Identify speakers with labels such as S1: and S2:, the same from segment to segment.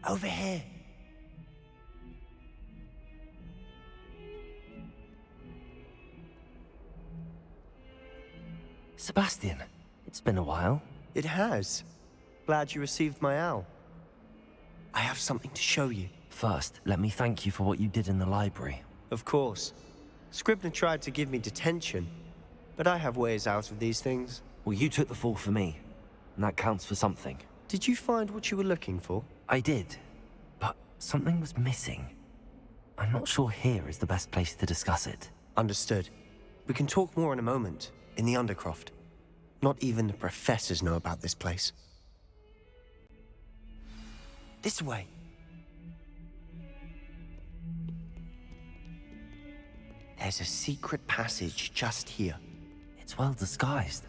S1: Over here.
S2: Sebastian, it's been a while.
S1: It has. Glad you received my owl. I have something to show you.
S2: First, let me thank you for what you did in the library.
S1: Of course. Scribner tried to give me detention, but I have ways out of these things.
S2: Well, you took the fall for me, and that counts for something.
S1: Did you find what you were looking for?
S2: I did, but something was missing. I'm not sure here is the best place to discuss it.
S1: Understood. We can talk more in a moment, in the Undercroft. Not even the professors know about this place. This way. There's a secret passage just here.
S2: It's well disguised.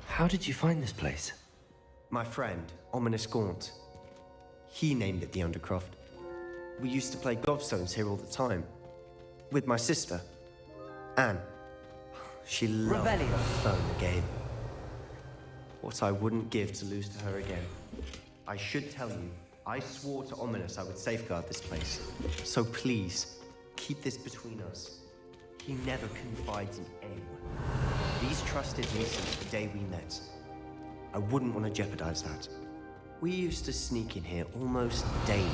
S2: How did you find this place?
S1: My friend, Ominous Gaunt. He named it the Undercroft. We used to play gobstones here all the time. With my sister, Anne. She loved the phone game. What I wouldn't give to lose to her again. I should tell you, I swore to Ominous I would safeguard this place. So please, keep this between us. He never confides in anyone. These trusted me since the day we met. I wouldn't want to jeopardize that. We used to sneak in here almost daily.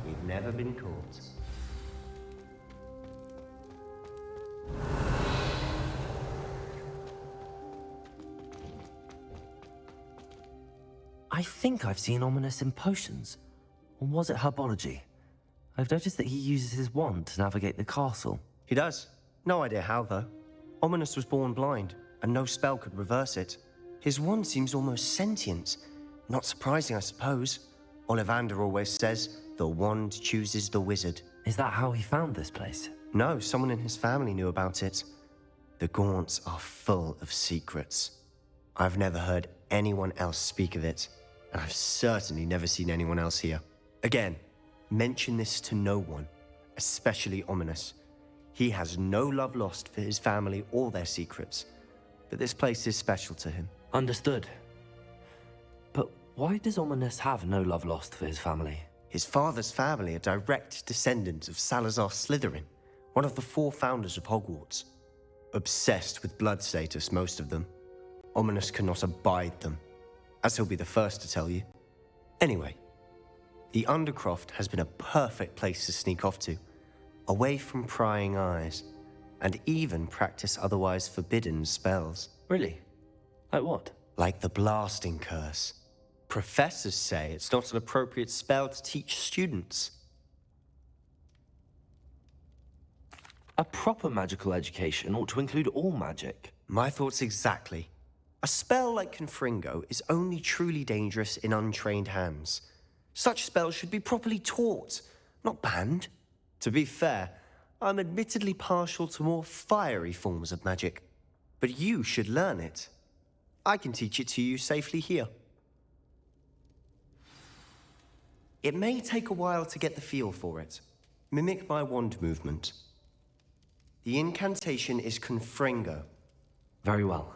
S1: We've never been caught.
S2: I think I've seen Ominous in potions. Or was it herbology? I've noticed that he uses his wand to navigate the castle.
S1: He does. No idea how, though. Ominous was born blind, and no spell could reverse it. His wand seems almost sentient. Not surprising, I suppose. Ollivander always says, the wand chooses the wizard.
S2: Is that how he found this place?
S1: No, someone in his family knew about it. The Gaunts are full of secrets. I've never heard anyone else speak of it, and I've certainly never seen anyone else here. Again, mention this to no one, especially Ominous. He has no love lost for his family or their secrets, but this place is special to him.
S2: Understood. But why does Ominous have no love lost for his family?
S1: His father's family are direct descendants of Salazar Slytherin, one of the 4 founders of Hogwarts. Obsessed with blood status, most of them. Ominous cannot abide them, as he'll be the first to tell you. Anyway, the Undercroft has been a perfect place to sneak off to, away from prying eyes, and even practice otherwise forbidden spells.
S2: Really? Like what?
S1: Like the blasting curse. Professors say it's not an appropriate spell to teach students.
S2: A proper magical education ought to include all magic.
S1: My thoughts exactly. A spell like Confringo is only truly dangerous in untrained hands. Such spells should be properly taught, not banned. To be fair, I'm admittedly partial to more fiery forms of magic, but you should learn it. I can teach it to you safely here. It may take a while to get the feel for it. Mimic my wand movement. The incantation is Confringo.
S2: Very well.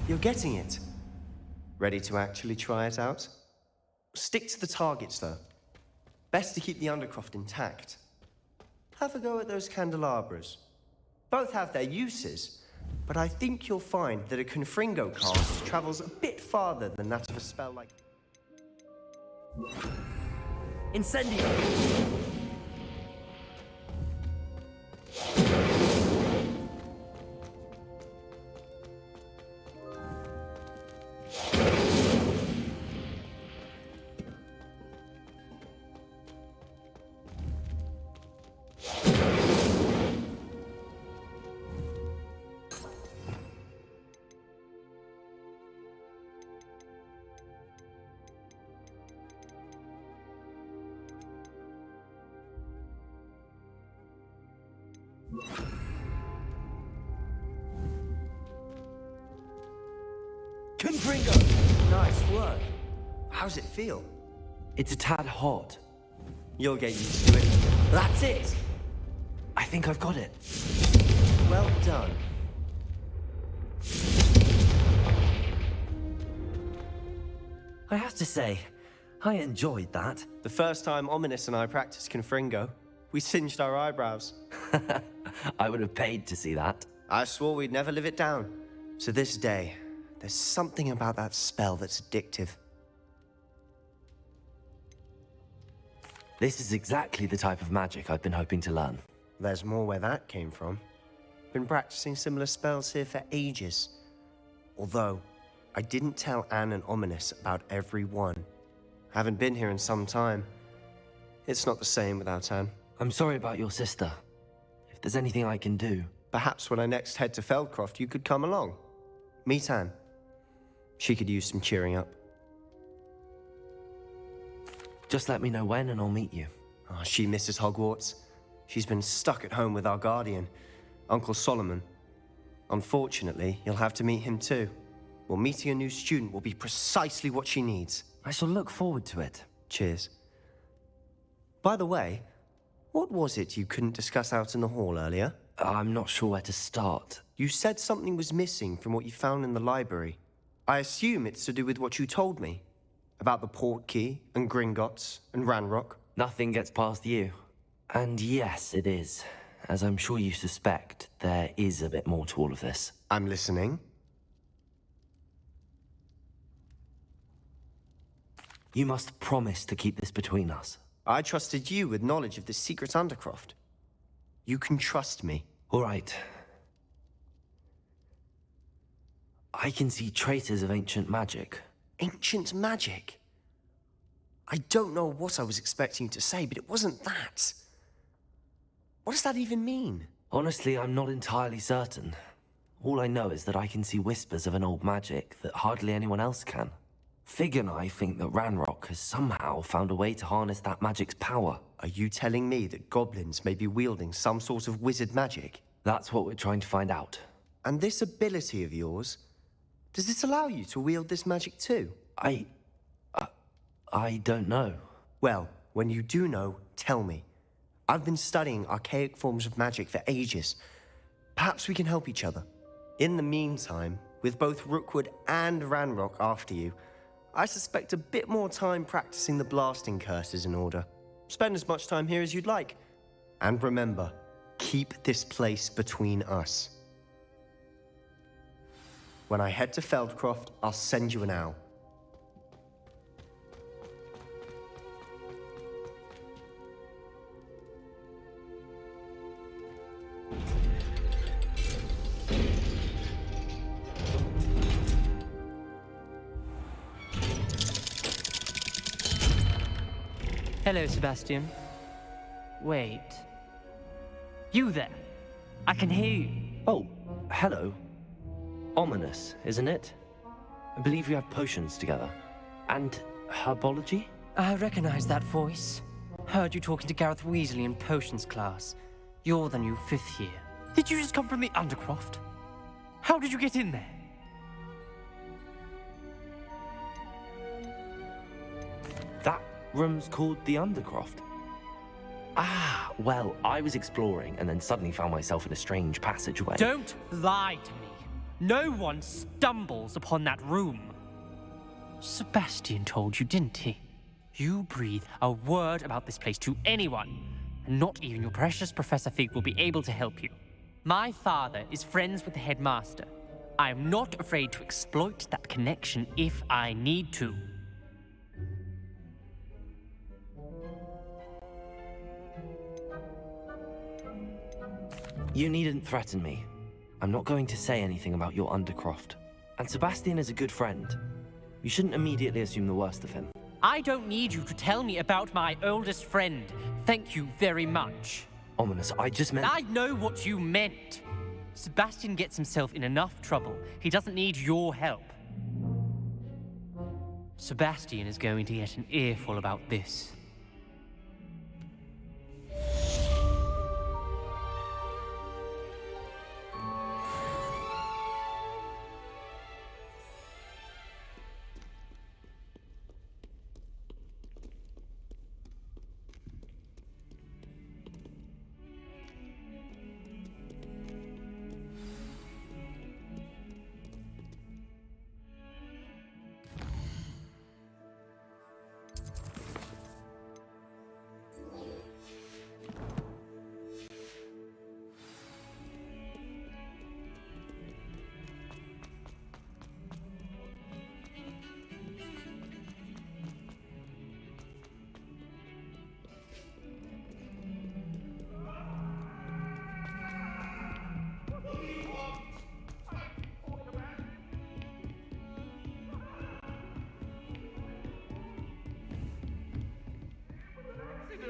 S1: You're getting it. Ready to actually try it out? Stick to the targets, though. Best to keep the Undercroft intact. Have a go at those candelabras. Both have their uses, but I think you'll find that a Confringo cast travels a bit farther than that of a spell like...
S2: Incendio!
S1: Confringo! Nice work. How's it feel?
S2: It's a tad hot.
S1: You'll get used to it. That's it!
S2: I think I've got it.
S1: Well done.
S2: I have to say, I enjoyed that.
S1: The first time Ominous and I practiced Confringo, we singed our eyebrows.
S2: I would have paid to see that.
S1: I swore we'd never live it down. To this day, there's something about that spell that's addictive.
S2: This is exactly the type of magic I've been hoping to learn.
S1: There's more where that came from. Been practicing similar spells here for ages. Although, I didn't tell Anne and Ominous about every one. Haven't been here in some time. It's not the same without Anne.
S2: I'm sorry about your sister. If there's anything I can do...
S1: Perhaps when I next head to Feldcroft, you could come along. Meet Anne. She could use some cheering up.
S2: Just let me know when and I'll meet you.
S1: Oh, she misses Hogwarts. She's been stuck at home with our guardian, Uncle Solomon. Unfortunately, you'll have to meet him too. Well, meeting a new student will be precisely what she needs.
S2: I shall look forward to it.
S1: Cheers. By the way, what was it you couldn't discuss out in the hall earlier?
S2: I'm not sure where to start.
S1: You said something was missing from what you found in the library. I assume it's to do with what you told me. About the Portkey, and Gringotts, and Ranrock.
S2: Nothing gets past you. And yes, it is. As I'm sure you suspect, there is a bit more to all of this.
S1: I'm listening.
S2: You must promise to keep this between us.
S1: I trusted you with knowledge of the secret Undercroft. You can trust me.
S2: All right. I can see traces of ancient magic.
S1: Ancient magic? I don't know what I was expecting you to say, but it wasn't that. What does that even mean?
S2: Honestly, I'm not entirely certain. All I know is that I can see whispers of an old magic that hardly anyone else can. Fig and I think that Ranrock has somehow found a way to harness that magic's power.
S1: Are you telling me that goblins may be wielding some sort of wizard magic?
S2: That's what we're trying to find out.
S1: And this ability of yours, does it allow you to wield this magic too?
S2: I don't know.
S1: Well, when you do know, tell me. I've been studying archaic forms of magic for ages. Perhaps we can help each other. In the meantime, with both Rookwood and Ranrock after you, I suspect a bit more time practicing the blasting curse is in order. Spend as much time here as you'd like. And remember, keep this place between us. When I head to Feldcroft, I'll send you an owl.
S3: Hello, Sebastian. Wait. You there? I can hear you.
S2: Oh, hello. Ominous, isn't it? I believe we have potions together. And herbology?
S3: I recognize that voice. Heard you talking to Gareth Weasley in potions class. You're the new 5th year. Did you just come from the Undercroft? How did you get in there?
S2: That room's called the Undercroft. Ah, well, I was exploring and then suddenly found myself in a strange passageway.
S3: Don't lie to me. No one stumbles upon that room. Sebastian told you, didn't he? You breathe a word about this place to anyone, and not even your precious Professor Fig will be able to help you. My father is friends with the headmaster. I am not afraid to exploit that connection if I need to.
S2: You needn't threaten me. I'm not going to say anything about your Undercroft. And Sebastian is a good friend. You shouldn't immediately assume the worst of him.
S3: I don't need you to tell me about my oldest friend. Thank you very much.
S2: Ominous, I just meant...
S3: I know what you meant. Sebastian gets himself in enough trouble. He doesn't need your help. Sebastian is going to get an earful about this.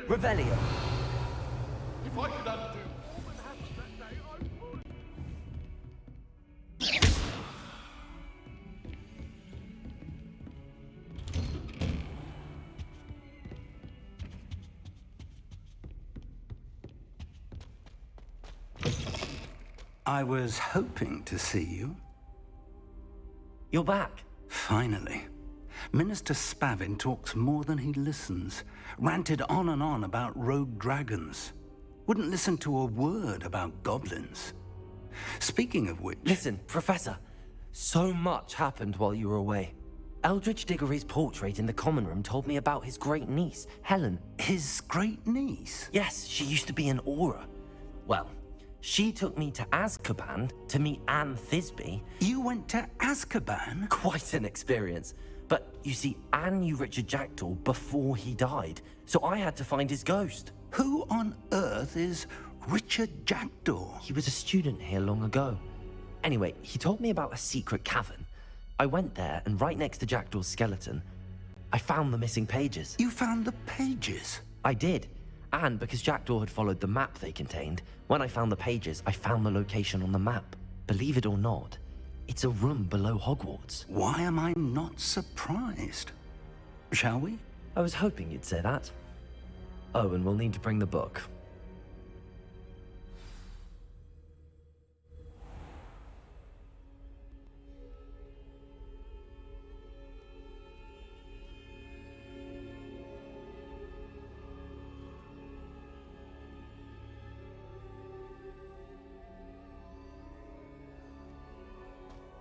S2: Revelio.
S4: If I could undo...
S5: I was hoping to see you.
S2: You're back.
S5: Finally. Minister Spavin talks more than he listens. Ranted on and on about rogue dragons. Wouldn't listen to a word about goblins. Speaking of which...
S2: Listen, Professor. So much happened while you were away. Eldridge Diggory's portrait in the common room told me about his great niece, Helen.
S5: His great niece?
S2: Yes, she used to be an Auror. Well, she took me to Azkaban to meet Anne Thisbe.
S5: You went to Azkaban?
S2: Quite an experience. But you see, Anne knew Richard Jackdaw before he died, so I had to find his ghost.
S5: Who on earth is Richard Jackdaw?
S2: He was a student here long ago. Anyway, he told me about a secret cavern. I went there, and right next to Jackdaw's skeleton, I found the missing pages.
S5: You found the pages?
S2: I did. And because Jackdaw had followed the map they contained, when I found the pages, I found the location on the map. Believe it or not, it's a room below Hogwarts.
S5: Why am I not surprised? Shall we?
S2: I was hoping you'd say that. Oh, and we'll need to bring the book.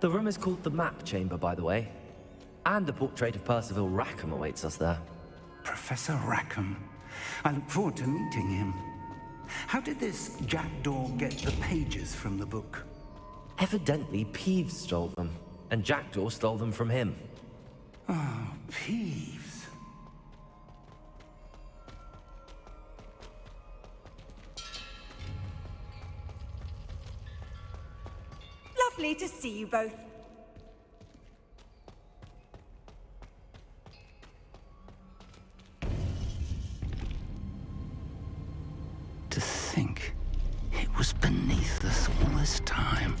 S2: The room is called the Map Chamber, by the way. And a portrait of Percival Rackham awaits us there.
S5: Professor Rackham. I look forward to meeting him. How did this Jackdaw get the pages from the book?
S2: Evidently, Peeves stole them, and Jackdaw stole them from him.
S5: Oh, Peeves.
S6: Lovely to see you both.
S5: To think it was beneath us all this time.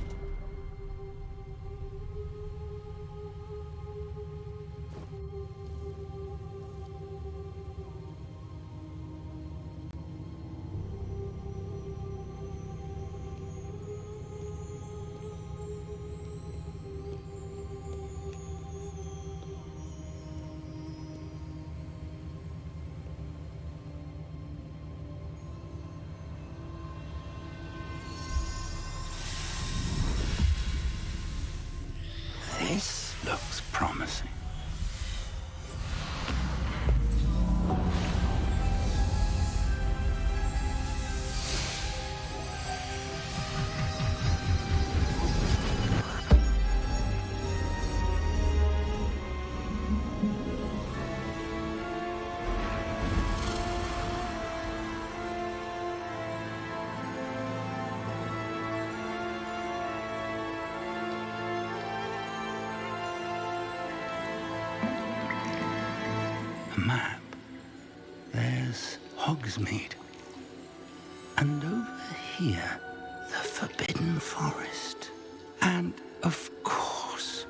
S5: This looks promising. A map. There's Hogsmeade. And over here, the Forbidden Forest. And, of course,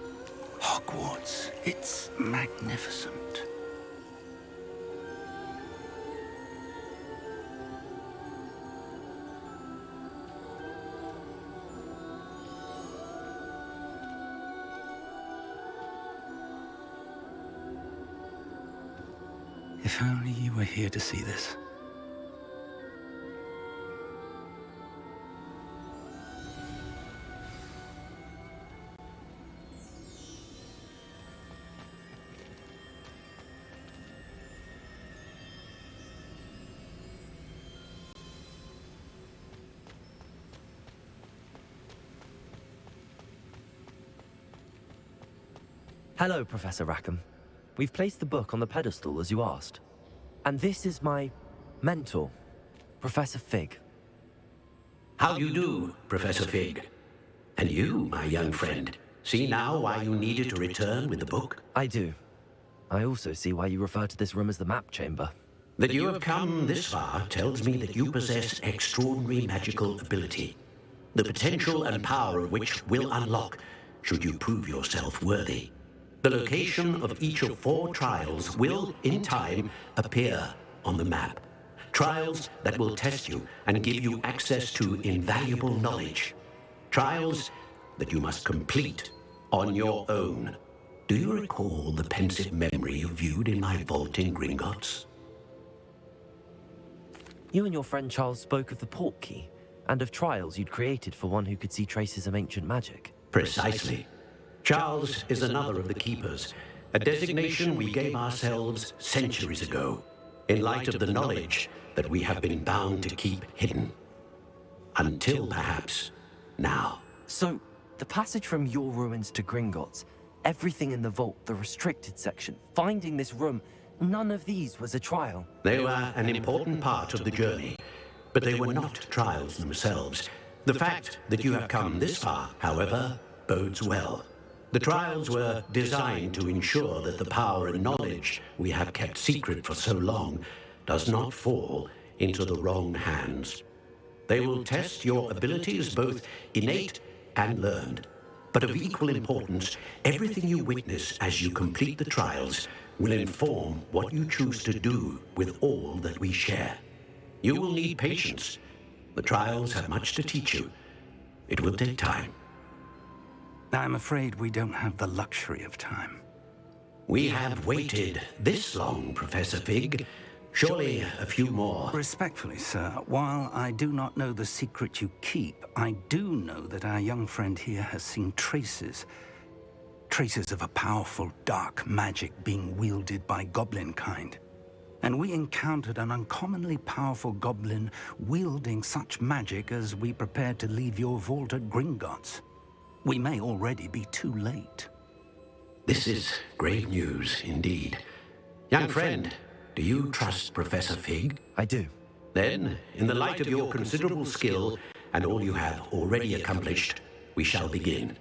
S5: Hogwarts. It's magnificent. If only you were here to see this.
S2: Hello, Professor Rackham. We've placed the book on the pedestal as you asked. And this is my mentor, Professor Fig.
S7: How do you do, Professor Fig? And you, my young friend, see now why you needed to return with the book?
S2: I do. I also see why you refer to this room as the Map Chamber.
S7: That you have come this far tells me that you possess extraordinary magical ability, the potential and power of which will unlock should you prove yourself worthy. The location of each of 4 trials will, in time, appear on the map. Trials that will test you and give you access to invaluable knowledge. Trials that you must complete on your own. Do you recall the pensive memory you viewed in my vault in Gringotts?
S2: You and your friend Charles spoke of the port key, and of trials you'd created for one who could see traces of ancient magic.
S7: Precisely. Charles is another of the Keepers, a designation we gave ourselves centuries ago, in light of the knowledge that we have been bound to keep hidden. Until perhaps now.
S2: So, the passage from your ruins to Gringotts, everything in the vault, the restricted section, finding this room, none of these was a trial.
S7: They were an important part of the journey, but they were not trials themselves. The fact that you have come this far, however, bodes well. The trials were designed to ensure that the power and knowledge we have kept secret for so long does not fall into the wrong hands. They will test your abilities, both innate and learned. But of equal importance, everything you witness as you complete the trials will inform what you choose to do with all that we share. You will need patience. The trials have much to teach you. It will take time.
S5: I'm afraid we don't have the luxury of time.
S7: We have waited this long, Professor Fig. Surely a few more.
S5: Respectfully, sir, while I do not know the secret you keep, I do know that our young friend here has seen traces of a powerful dark magic being wielded by goblin kind. And we encountered an uncommonly powerful goblin wielding such magic as we prepared to leave your vault at Gringotts. We may already be too late.
S7: This is grave news indeed. Young friend, do you trust Professor Fig?
S2: I do.
S7: Then, in the light of your considerable skill and all you have already accomplished, we shall begin.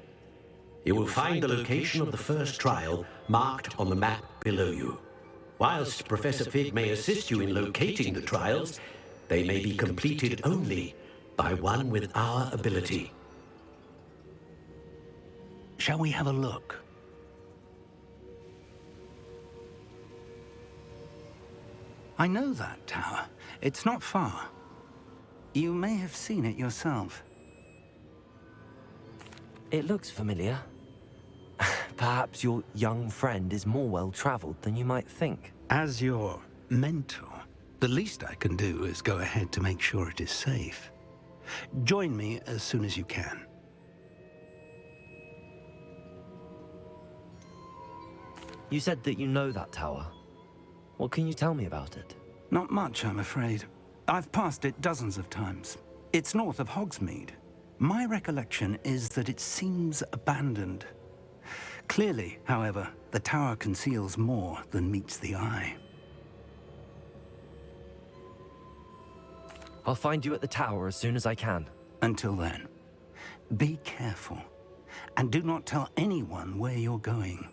S7: You will find the location of the first trial marked on the map below you. Whilst Professor Fig may assist you in locating the trials, they may be completed only by one with our ability.
S5: Shall we have a look? I know that tower. It's not far. You may have seen it yourself.
S2: It looks familiar. Perhaps your young friend is more well-traveled than you might think.
S5: As your mentor, the least I can do is go ahead to make sure it is safe. Join me as soon as you can.
S2: You said that you know that tower. What can you tell me about it?
S5: Not much, I'm afraid. I've passed it dozens of times. It's north of Hogsmeade. My recollection is that it seems abandoned. Clearly, however, the tower conceals more than meets the eye.
S2: I'll find you at the tower as soon as I can.
S5: Until then, be careful, and do not tell anyone where you're going.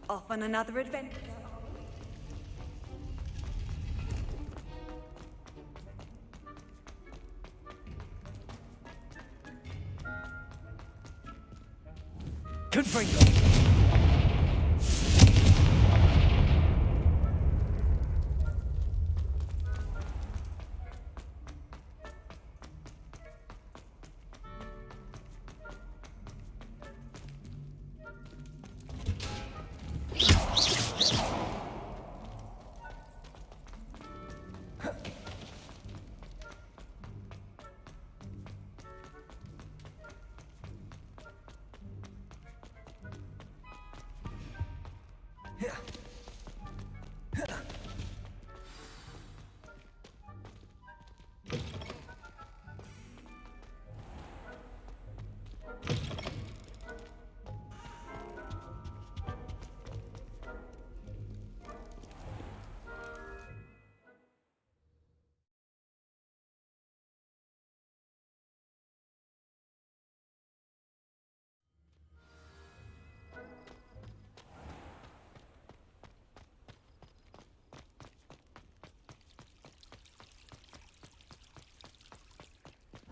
S6: Off on another adventure.
S2: Confringo!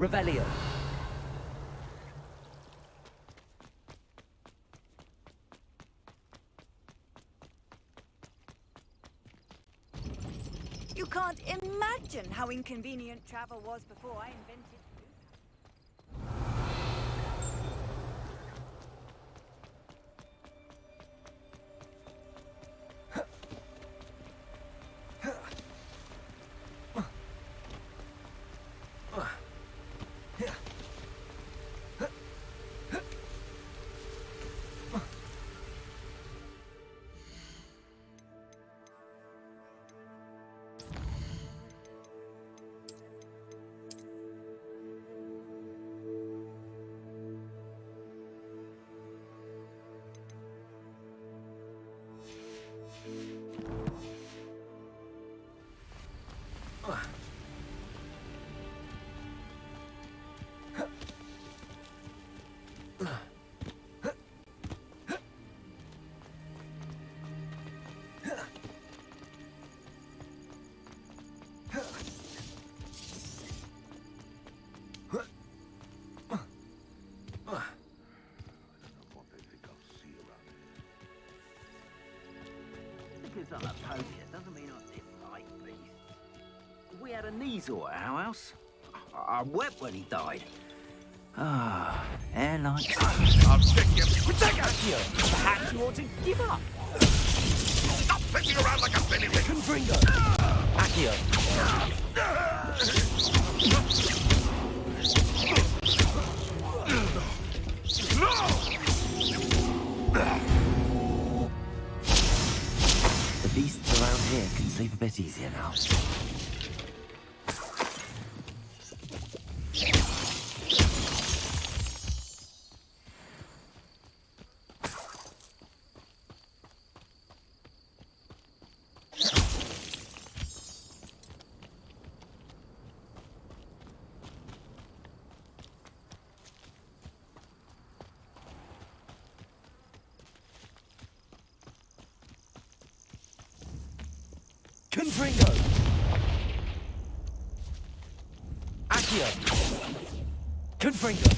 S2: Revelio.
S6: You can't imagine how inconvenient travel was before I invented food.
S8: Because I'm a pony, it doesn't mean I dislike beasts. We had a Kneesor at our house. I wept when he died. Ah, air like...
S4: I'll check you.
S3: Accio, perhaps you ought to give up.
S4: Stop fishing around like a bellywig.
S2: Confringo. Accio. The beasts around here can sleep a bit easier now. Confringo! Accio! Confringo!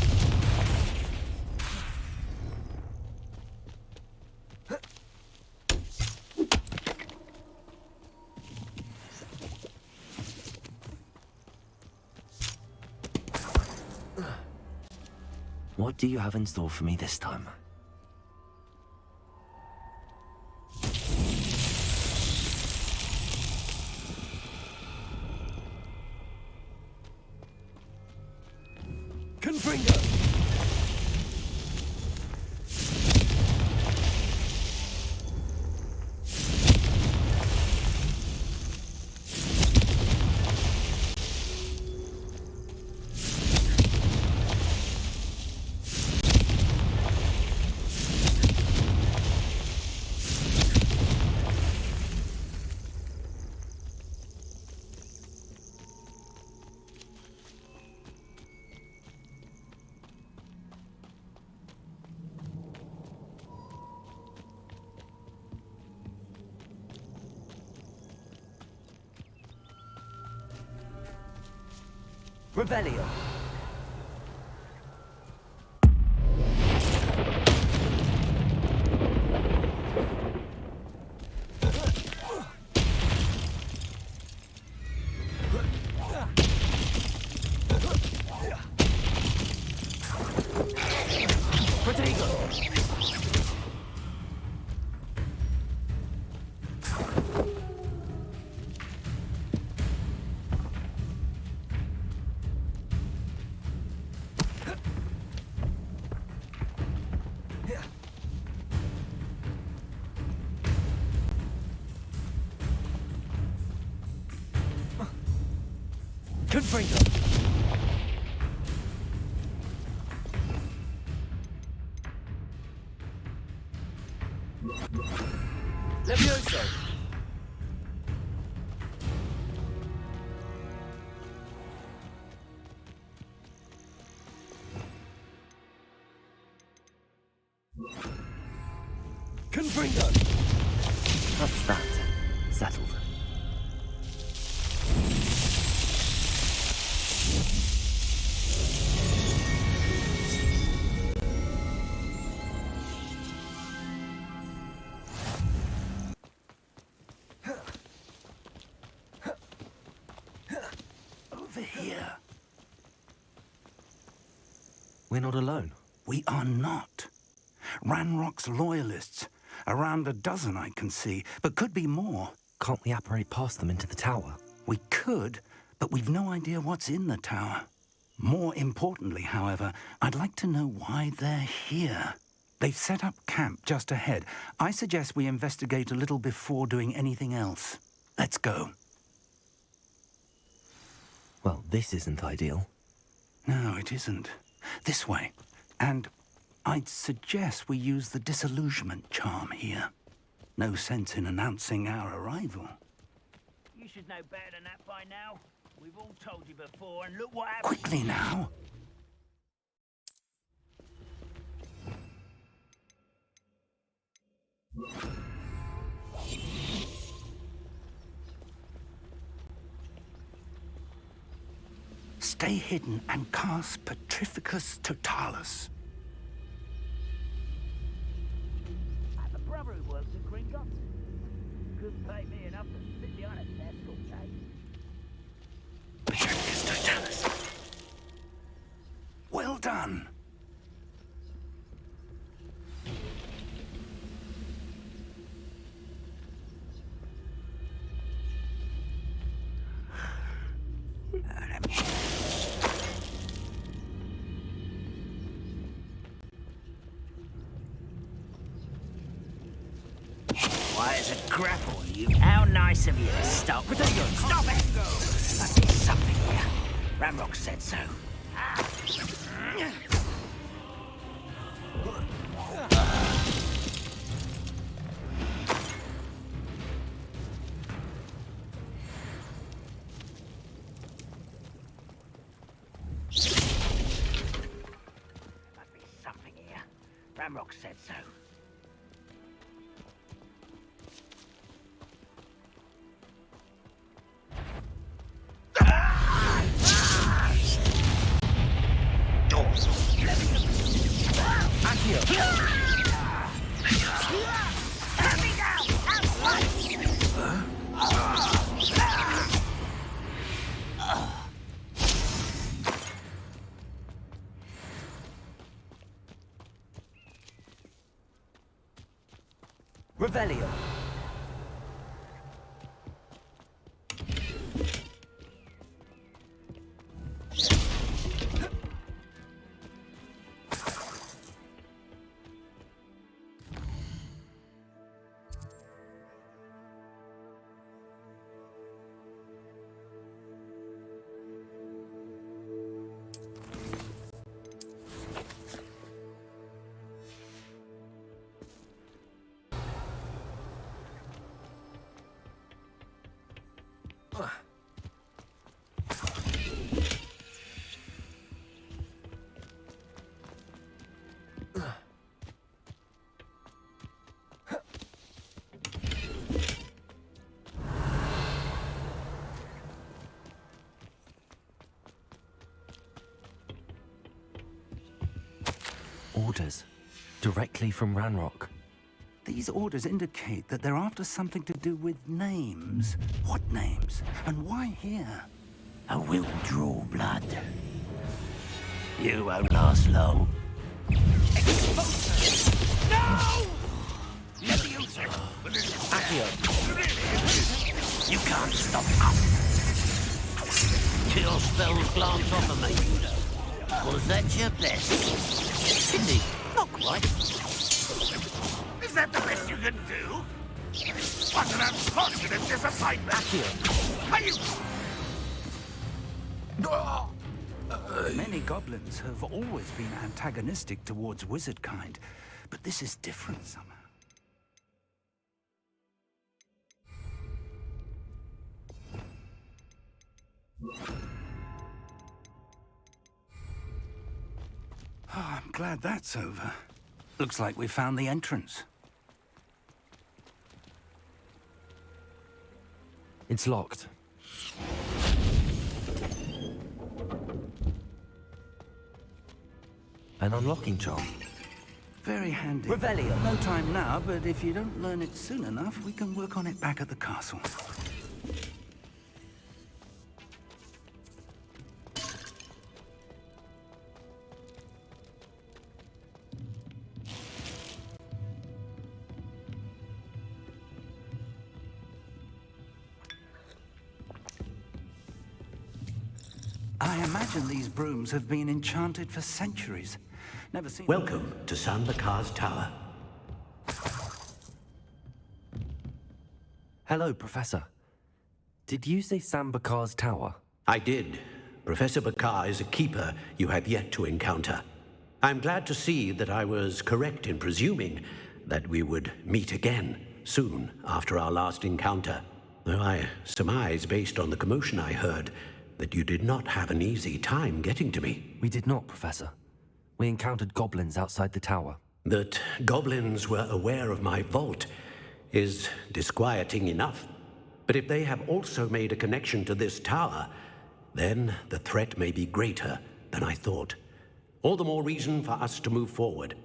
S2: What do you have in store for me this time? Confringo! Revelio. Confringo! Levioso! Confringo! That's that. Settled.
S5: over here.
S2: We're not alone.
S5: We are not. Ranrock's loyalists. Around a dozen I can see, but could be more.
S2: Can't we apparate past them into the tower?
S5: We could, but we've no idea what's in the tower. More importantly, however, I'd like to know why they're here. They've set up camp just ahead. I suggest we investigate a little before doing anything else. Let's go.
S2: Well, this isn't ideal.
S5: No, it isn't. This way. And I'd suggest we use the disillusionment charm here. No sense in announcing our arrival.
S8: You should know better than that by now. We've all told you before, and look what happened.
S5: Quickly now. Stay hidden and cast Petrificus Totalis.
S8: I have a brother who works at Green Goblin. Couldn't pay me enough to sit behind a desk all day.
S5: Petrificus Totalis. Well done.
S8: Why, it's a grapple, you. How nice of you to stop. But there you go. Stop it! Must be something here. Ramrock said so. Must be something here. Ramrock said so.
S2: Revelio. Orders. Directly from Ranrock.
S5: These orders indicate that they're after something to do with names. What names? And why here?
S8: I will draw blood. You won't last long. Exposure! No! Let the user. Accio. You can't stop us. Kill spells glance off of me. Was that your best? Indeed, not quite.
S4: Is that the best you can do? What an unfortunate disappointment!
S8: Accio.
S4: Are you...
S5: Many goblins have always been antagonistic towards wizard kind, but this is different somehow. Oh, I'm glad that's over. Looks like we found the entrance.
S2: It's locked. An unlocking charm.
S5: Very handy.
S2: Revelio.
S5: No time now, but if you don't learn it soon enough, we can work on it back at the castle. I imagine these brooms have been enchanted for centuries. Never seen...
S7: Welcome to San Bakar's Tower.
S2: Hello, Professor. Did you say Sam Bakar's tower?
S7: I did. Professor Bakar is a keeper you have yet to encounter. I'm glad to see that I was correct in presuming that we would meet again soon after our last encounter. Though I surmise, based on the commotion I heard, that you did not have an easy time getting to me.
S2: We did not, Professor. We encountered goblins outside the tower.
S7: That goblins were aware of my vault is disquieting enough. But if they have also made a connection to this tower, then the threat may be greater than I thought. All the more reason for us to move forward.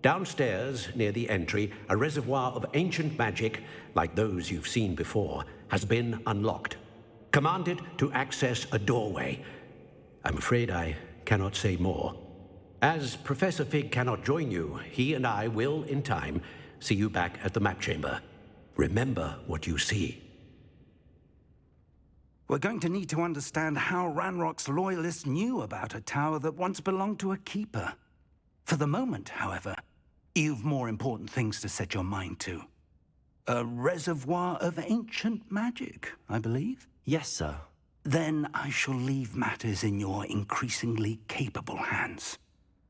S7: Downstairs, near the entry, a reservoir of ancient magic, like those you've seen before, has been unlocked. Commanded to access a doorway. I'm afraid I cannot say more. As Professor Fig cannot join you, he and I will, in time, see you back at the map chamber. Remember what you see.
S5: We're going to need to understand how Ranrock's loyalists knew about a tower that once belonged to a keeper. For the moment, however, you've more important things to set your mind to. A reservoir of ancient magic, I believe?
S2: Yes, sir.
S5: Then I shall leave matters in your increasingly capable hands.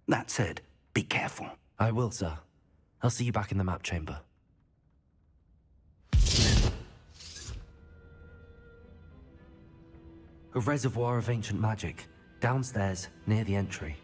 S5: That said, be careful.
S2: I will, sir. I'll see you back in the map chamber. A reservoir of ancient magic, downstairs, near the entry.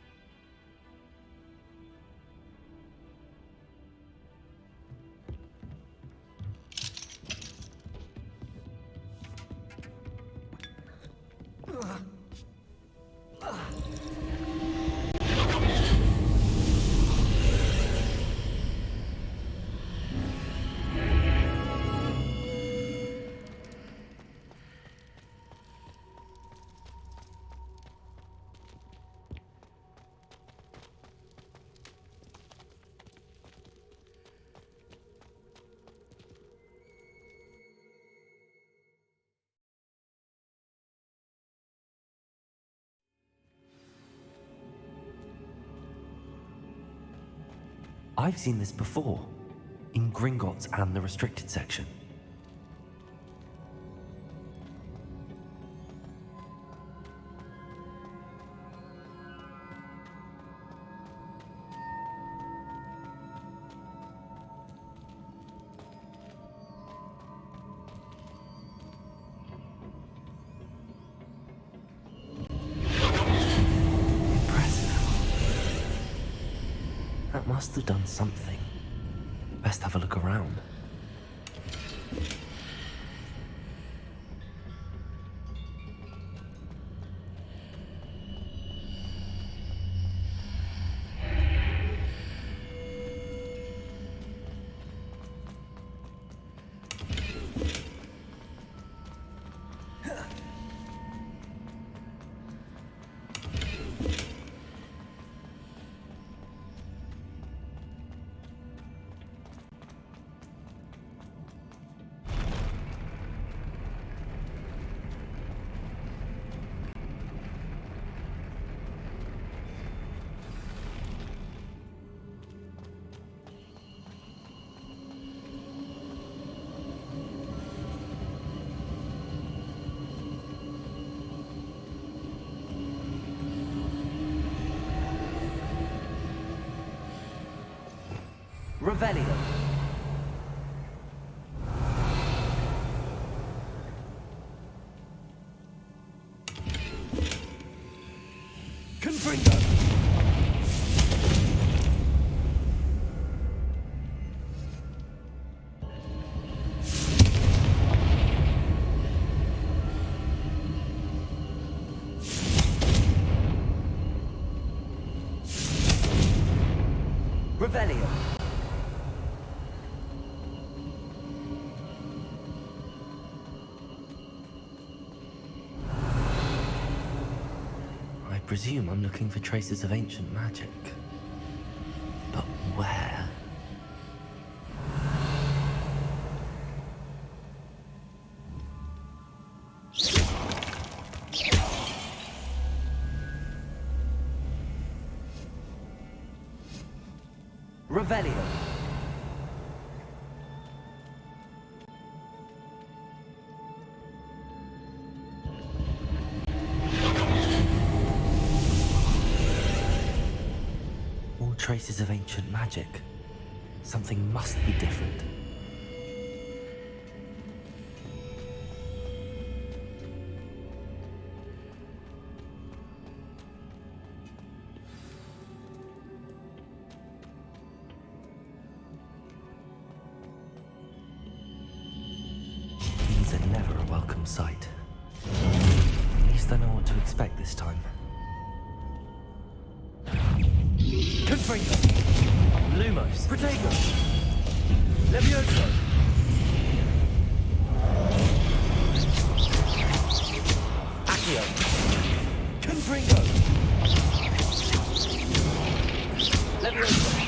S2: I've seen this before, in Gringotts and the restricted section. That must have done something. Best have a look around. Revelio.
S5: Confringo.
S2: Revelio. I presume I'm looking for traces of ancient magic. But where? Revelio. All traces of ancient magic. Something must be different. These are never a welcome sight. At least I know what to expect this time. Confringo! Lumos! Protego! Levioso! Accio! Confringo! Levioso!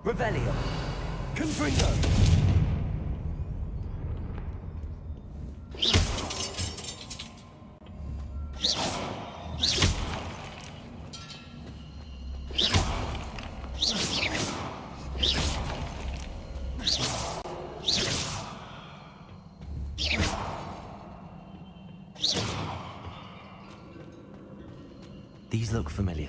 S2: Revelio! Confringo! These look familiar.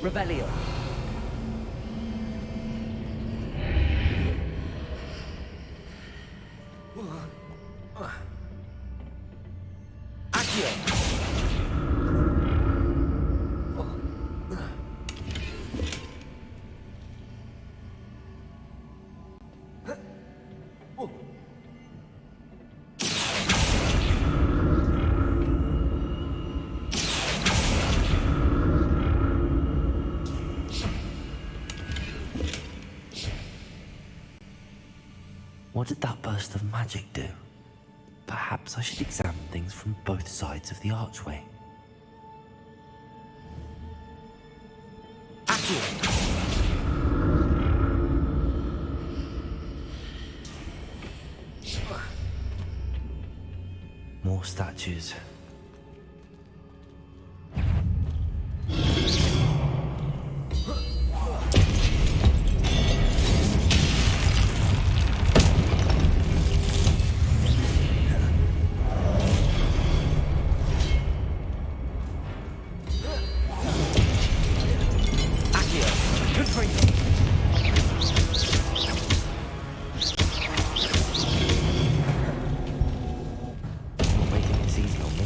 S2: Revelio. Accio. What did that burst of magic do? Perhaps I should examine things from both sides of the archway. Accio! More statues. Not making this easy on me.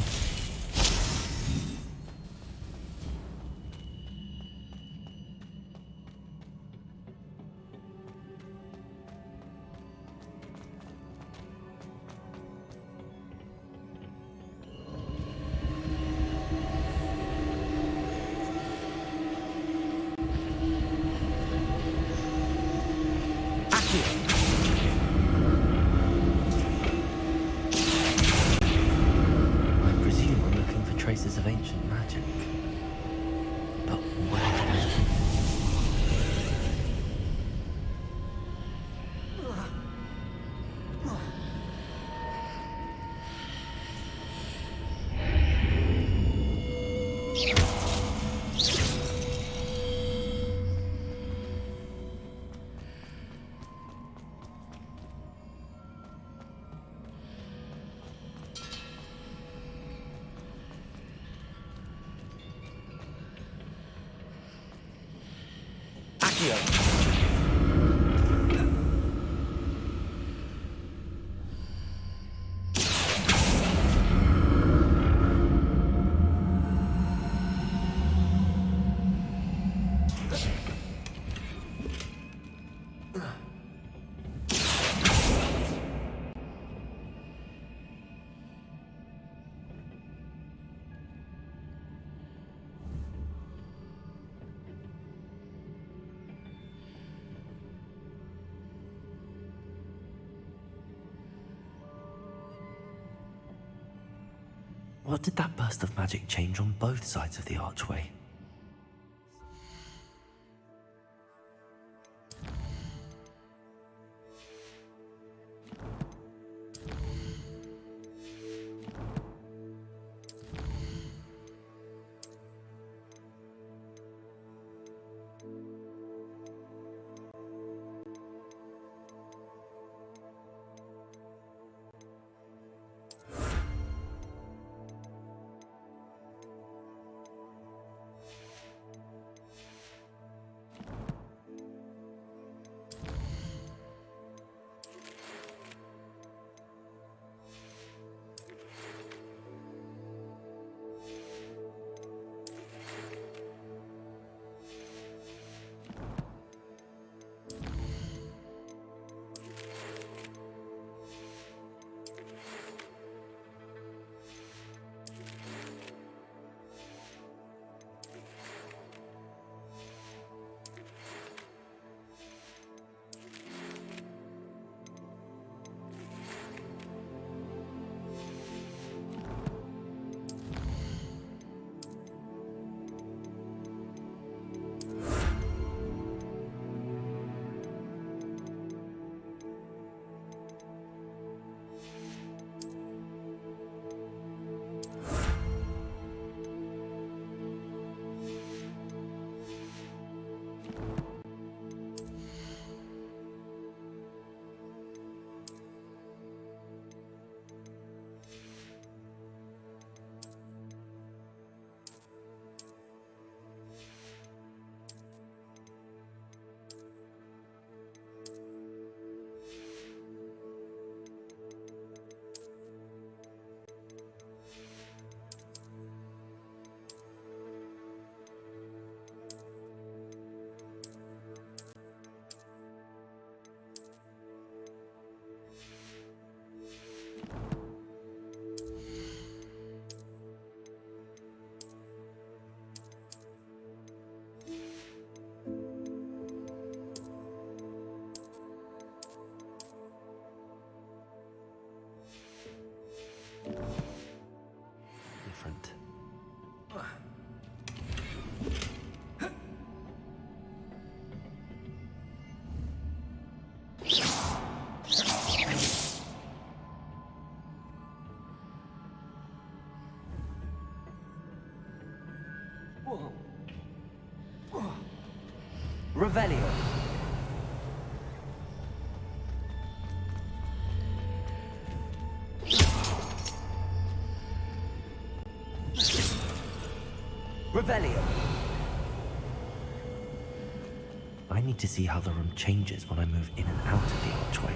S2: Accio! What did that burst of magic change on both sides of the archway? Different. Revelio. Revelio. I need to see how the room changes when I move in and out of the archway.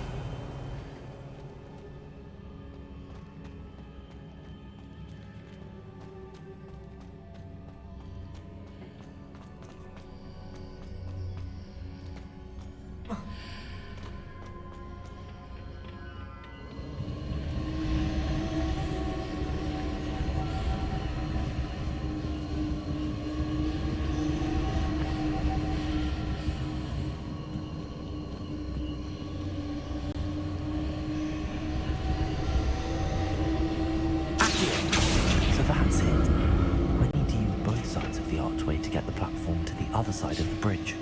S2: That's it. I need to use both sides of the archway to get the platform to the other side of the bridge.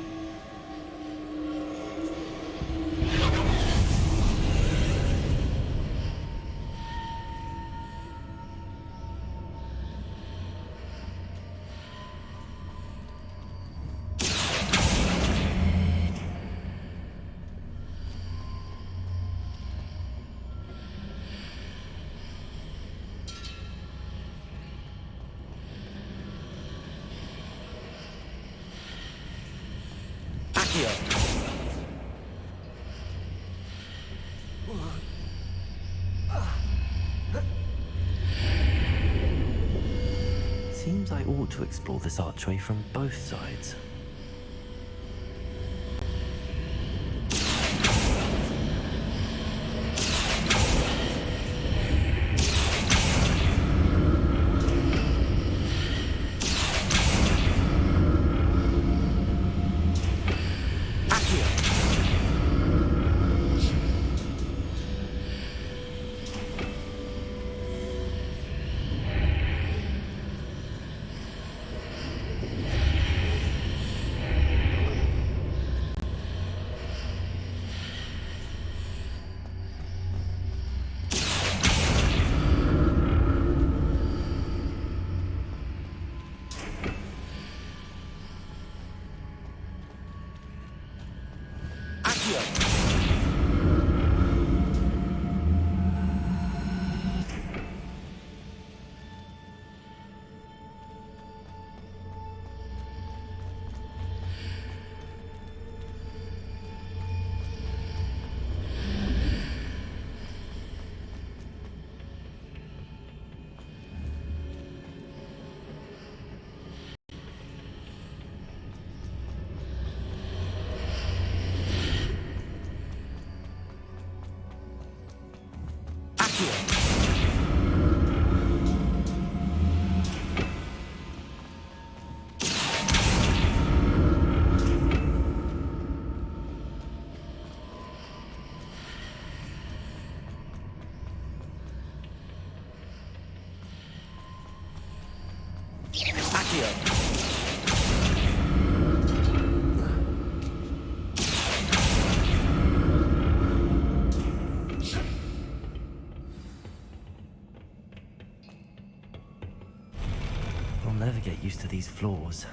S2: Accio! Seems I ought to explore this archway from both sides. I'll never get used to these floors.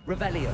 S2: Revelio.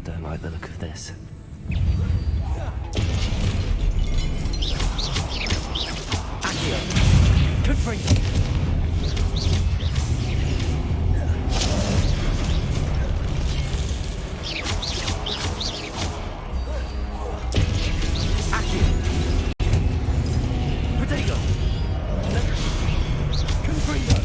S2: Don't like the look of this.
S3: Accio! Confringo! Accio! Protego! Confringo!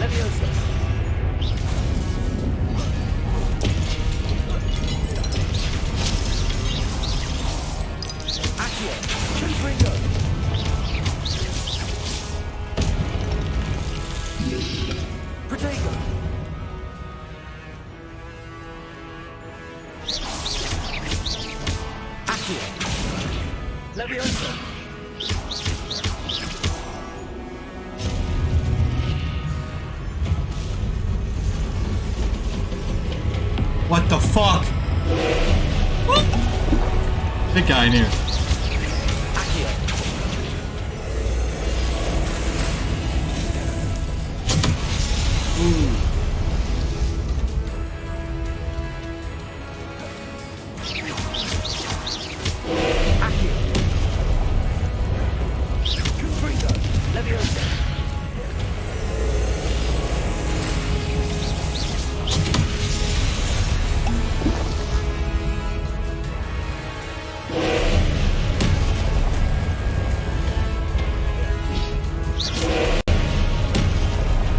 S3: Leviosa! Accio! Confringo! Protego! Accio! Leviosa!
S9: What the fuck? Big guy in here.
S3: Accio! Accio! Confringo! Leviosa!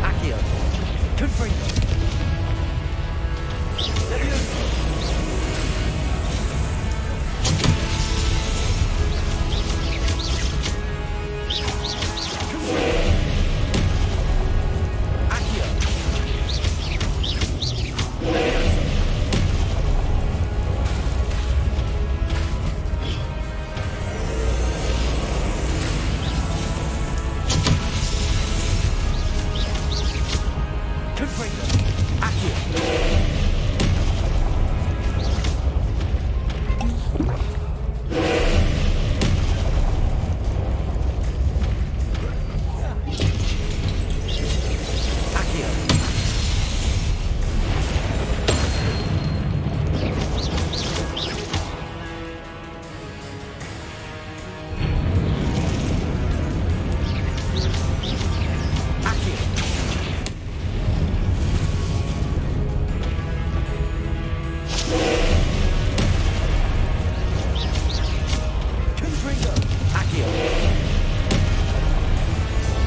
S3: Accio! Confringo! Leviosa! Accio! Leviosa! Confringo! Accio! Accio! Accio! Confringo! Accio!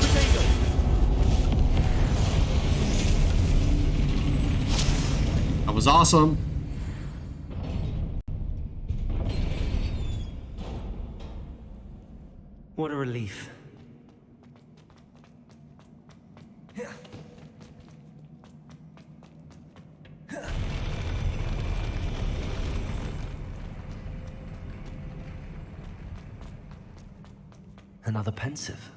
S3: Protego!
S9: That was awesome.
S2: What a relief. Another pensive.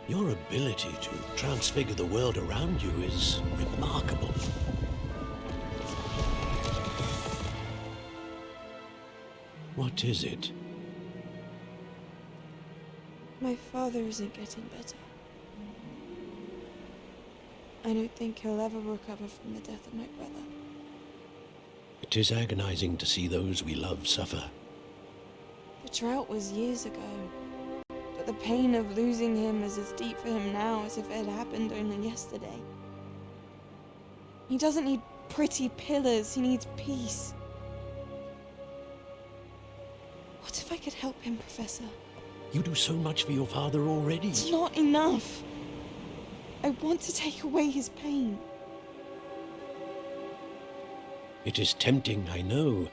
S7: Your ability to transfigure the world around you is remarkable. What is it?
S10: My father isn't getting better. I don't think he'll ever recover from the death of my brother.
S7: It is agonizing to see those we love suffer.
S10: The drought was years ago, but the pain of losing him is as deep for him now as if it had happened only yesterday. He doesn't need pretty pillars, he needs peace. What if I could help him, Professor?
S7: You do so much for your father already.
S10: It's not enough. I want to take away his pain.
S7: It is tempting, I know,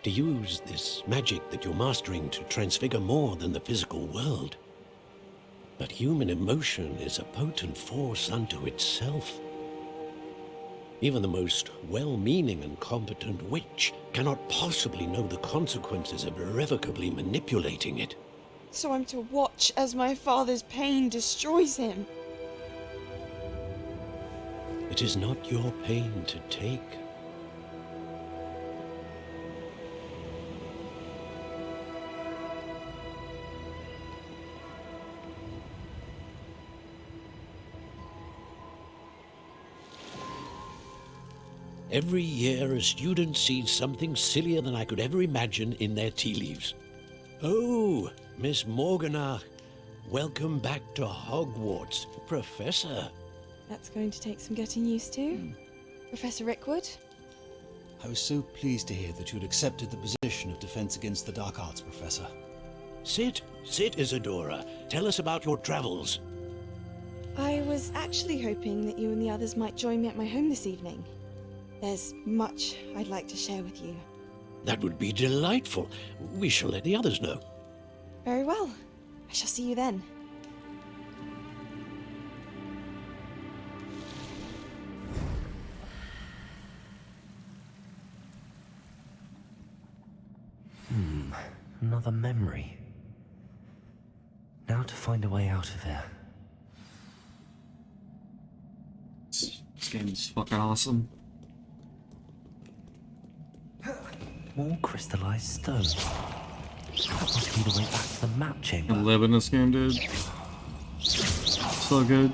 S7: to use this magic that you're mastering to transfigure more than the physical world. But human emotion is a potent force unto itself. Even the most well-meaning and competent witch cannot possibly know the consequences of irrevocably manipulating it.
S10: So I'm to watch as my father's pain destroys him.
S7: It is not your pain to take. Every year, a student sees something sillier than I could ever imagine in their tea leaves. Oh, Miss Morganach, welcome back to Hogwarts, Professor.
S10: That's going to take some getting used to. Professor Rickwood?
S11: I was so pleased to hear that you'd accepted the position of Defense Against the Dark Arts, Professor.
S7: Sit, Isadora. Tell us about your travels.
S10: I was actually hoping that you and the others might join me at my home this evening. There's much I'd like to share with you.
S7: That would be delightful. We shall let the others know.
S10: Very well. I shall see you then.
S2: Another memory. Now to find a way out of here.
S9: This game is fucking awesome.
S2: More crystallized stone. That must be the way back to the map
S9: I
S2: chamber.
S9: live in this game, dude. So good.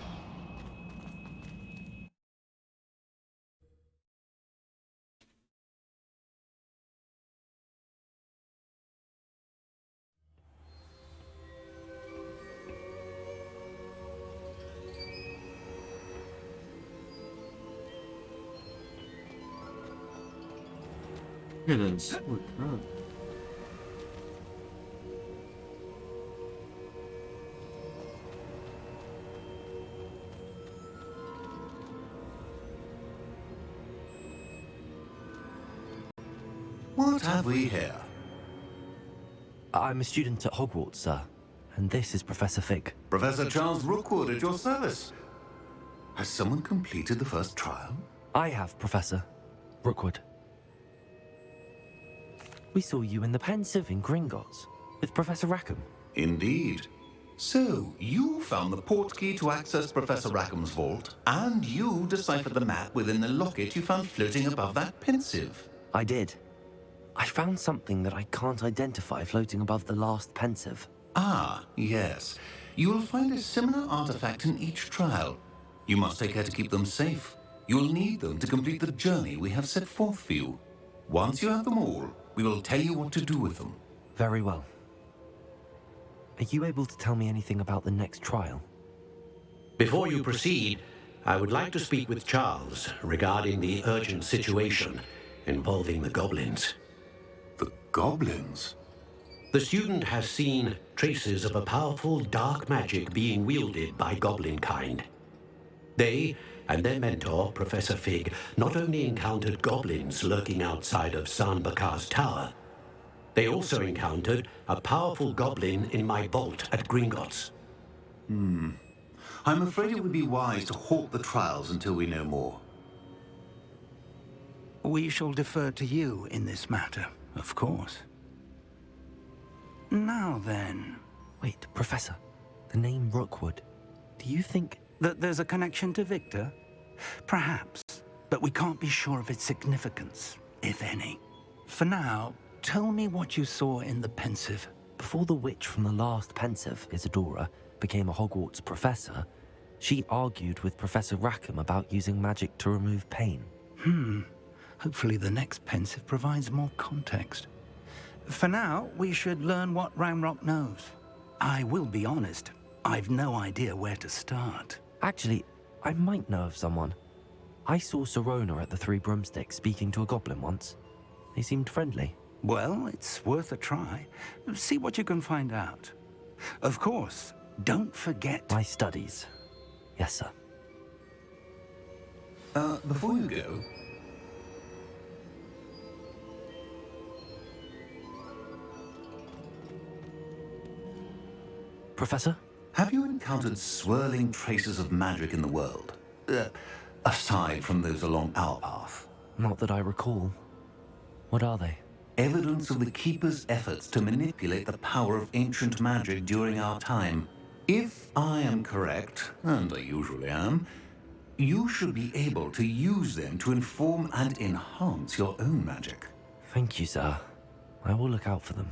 S9: Look at this. Holy crap.
S4: What have we here?
S2: I'm a student at Hogwarts, sir. And this is Professor Fig.
S4: Professor Charles Rookwood at your service. Has someone completed the first trial?
S2: I have, Professor Rookwood. We saw you in the Pensive in Gringotts with Professor Rackham.
S4: Indeed. So, you found the portkey to access Professor Rackham's vault, and you deciphered the map within the locket you found floating above that Pensive.
S2: I did. I found something that I can't identify floating above the last Pensive.
S4: Ah, yes. You will find a similar artifact in each trial. You must take care to keep them safe. You will need them to complete the journey we have set forth for you. Once you have them all, we will tell you what to do with them.
S2: Very well. Are you able to tell me anything about the next trial?
S7: Before you proceed, I would like to speak with Charles regarding the urgent situation involving the goblins.
S4: The goblins?
S7: The student has seen traces of a powerful dark magic being wielded by goblin kind. They and their mentor, Professor Fig, not only encountered goblins lurking outside of San Bakar's tower, they also encountered a powerful goblin in my vault at Gringotts.
S4: I'm afraid it would be wise to halt the trials until we know more.
S5: We shall defer to you in this matter, of course. Now then...
S2: Wait, Professor. The name Rookwood. Do you think...
S5: that there's a connection to Victor? Perhaps, but we can't be sure of its significance, if any. For now, tell me what you saw in the pensive.
S2: Before the witch from the last pensive, Isadora, became a Hogwarts professor, she argued with Professor Rackham about using magic to remove pain.
S5: Hopefully the next pensive provides more context. For now, we should learn what Ranrock knows. I will be honest, I've no idea where to start.
S2: Actually, I might know of someone. I saw Serona at the Three Broomsticks speaking to a goblin once. They seemed friendly.
S5: Well, it's worth a try. See what you can find out. Of course, don't forget...
S2: My studies. Yes, sir.
S4: Before you go...
S2: Professor?
S4: Have you encountered swirling traces of magic in the world? Aside from those along our path?
S2: Not that I recall. What are they?
S4: Evidence of the Keeper's efforts to manipulate the power of ancient magic during our time. If I am correct, and I usually am, you should be able to use them to inform and enhance your own magic.
S2: Thank you, sir. I will look out for them.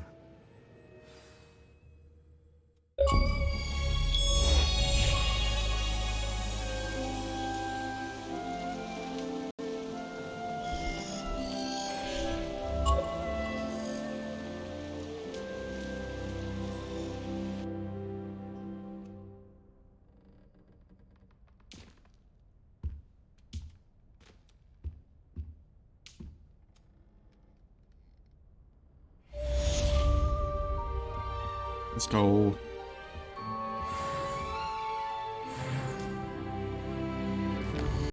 S9: Let's go.